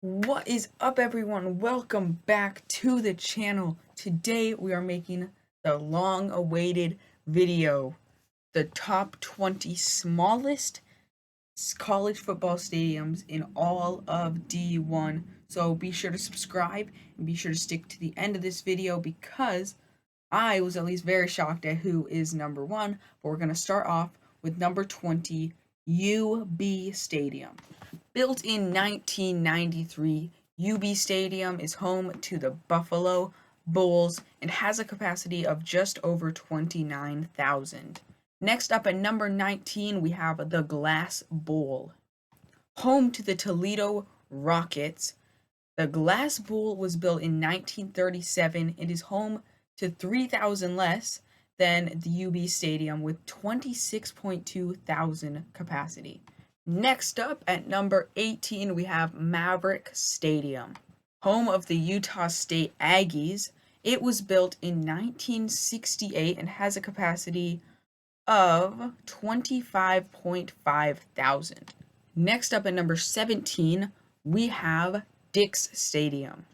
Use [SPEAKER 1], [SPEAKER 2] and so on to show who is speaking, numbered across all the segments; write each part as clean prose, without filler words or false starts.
[SPEAKER 1] What is up, everyone? Welcome back to the channel. Today we are making the long-awaited video, the top 20 smallest college football stadiums in all of D1. So be sure to subscribe and be sure to stick to the end of this video because I was at least very shocked at who is number one. But we're going to start off with number 20, UB Stadium. Built in 1993, UB Stadium is home to the Buffalo Bulls and has a capacity of just over 29,000. Next up at number 19, we have the Glass Bowl. Home to the Toledo Rockets, the Glass Bowl was built in 1937 and is home to 3,000 less than the UB Stadium with 26.2 thousand capacity. Next up at number 18, we have Maverick Stadium. Home of the Utah State Aggies, it was built in 1968 and has a capacity of 25.5 thousand. Next up at number 17, we have Dix Stadium.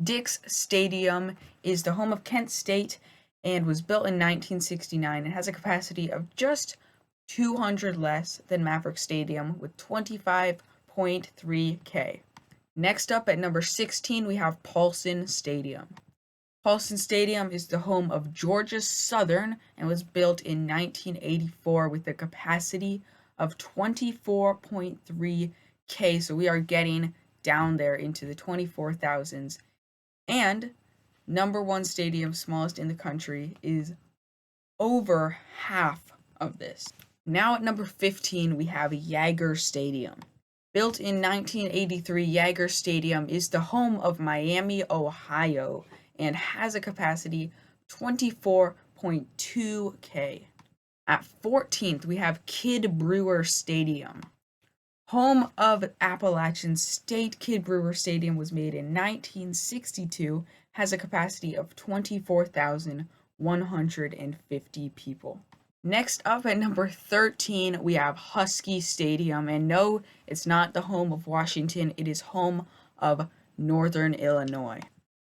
[SPEAKER 1] Dix Stadium is the home of Kent State and was built in 1969 and has a capacity of just 200 less than Maverick Stadium with 25.3K. Next up at number 16, we have Paulson Stadium. Paulson Stadium is the home of Georgia Southern and was built in 1984 with a capacity of 24.3K. So we are getting down there into the 24,000s. And number one stadium, smallest in the country, is over half of this. Now at number 15, we have Jagger Stadium. Built in 1983, Jagger Stadium is the home of Miami, Ohio, and has a capacity 24.2K. At 14th, we have Kid Brewer Stadium. Home of Appalachian State, Kid Brewer Stadium was made in 1962, has a capacity of 24,150 people. Next up at number 13, we have Husky Stadium. And no, it's not the home of Washington. It is home of Northern Illinois.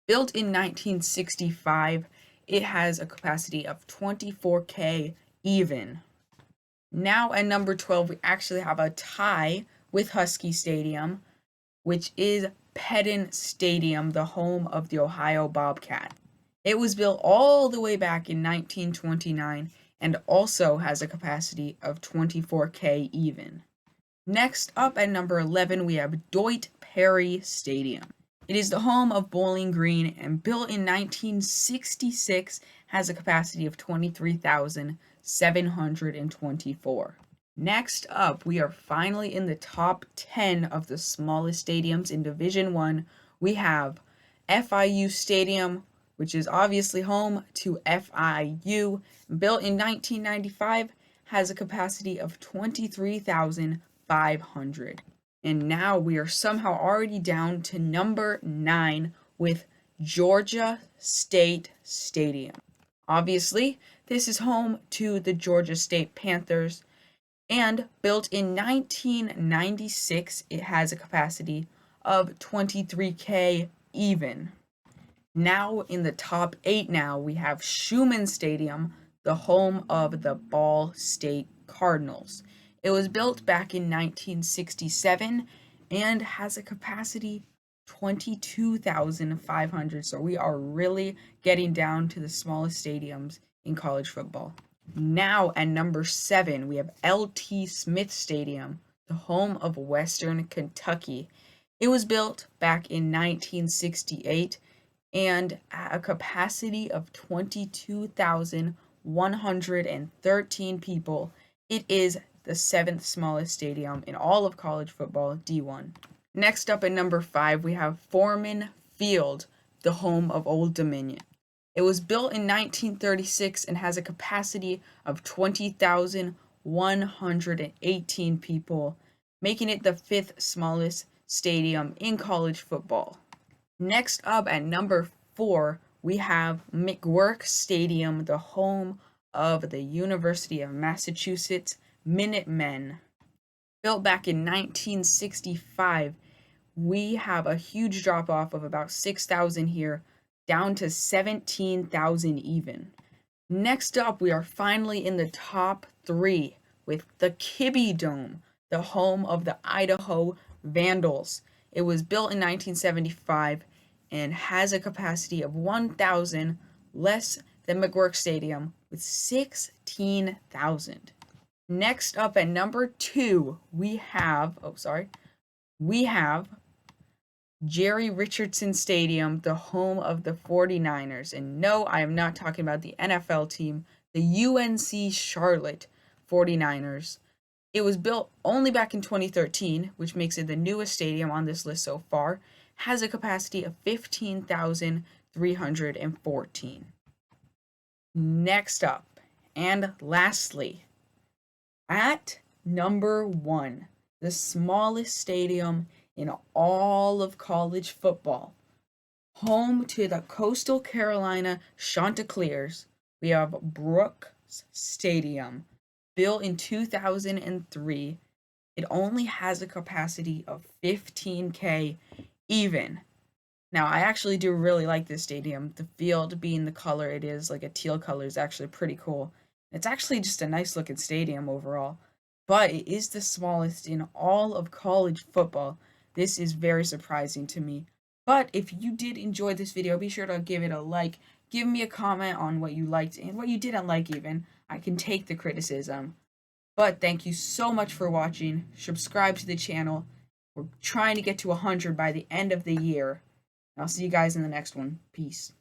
[SPEAKER 1] Built in 1965, it has a capacity of 24K even. Now at number 12, we actually have a tie with Husky Stadium, which is Peden Stadium, the home of the Ohio Bobcat. It was built all the way back in 1929 and also has a capacity of 24K even. Next up at number 11, we have Doit Perry Stadium. It is the home of Bowling Green and built in 1966, has a capacity of 23,724. Next up, we are finally in the top 10 of the smallest stadiums in Division 1. We have FIU Stadium, which is obviously home to FIU, built in 1995, has a capacity of 23,500. And now we are somehow already down to number 9 with Georgia State Stadium. Obviously, this is home to the Georgia State Panthers, and built in 1996, it has a capacity of 23K even. Now in the top 8 we have Schuman Stadium, the home of the Ball State Cardinals. It was built back in 1967 and has a capacity 22,500. So we are really getting down to the smallest stadiums in college football. Now at number 7, we have LT Smith Stadium, the home of Western Kentucky. It was built back in 1968 and at a capacity of 22,113 people. It is the 7th smallest stadium in all of college football, D1. Next up at number 5, we have Foran Field, the home of Old Dominion. It was built in 1936 and has a capacity of 20,118 people, making it the 5th smallest stadium in college football. Next up at number 4, we have McGuirk Stadium, the home of the University of Massachusetts Minutemen. Built back in 1965, we have a huge drop off of about 6,000 here, down to 17,000 even. Next up, we are finally in the top 3 with the Kibby Dome, the home of the Idaho Vandals. It was built in 1975 and has a capacity of 1,000, less than Brewer Stadium with 16,000. Next up at number 2, we have Richardson Stadium, the home of the 49ers. And no, I am not talking about the NFL team, the UNC Charlotte 49ers. It was built only back in 2013, which makes it the newest stadium on this list so far. Has a capacity of 15,314. Next up, and lastly, at number 1, the smallest stadium in all of college football, home to the Coastal Carolina Chanticleers, we have Brewer Stadium, built in 2003. It only has a capacity of 15K even. Now, I actually do really like this stadium. The field being the color it is, like a teal color, is actually pretty cool. It's actually just a nice looking stadium overall, but it is the smallest in all of college football. This is very surprising to me. But if you did enjoy this video, be sure to give it a like. Give me a comment on what you liked and what you didn't like even. I can take the criticism. But thank you so much for watching. Subscribe to the channel. We're trying to get to 100 by the end of the year. I'll see you guys in the next one. Peace.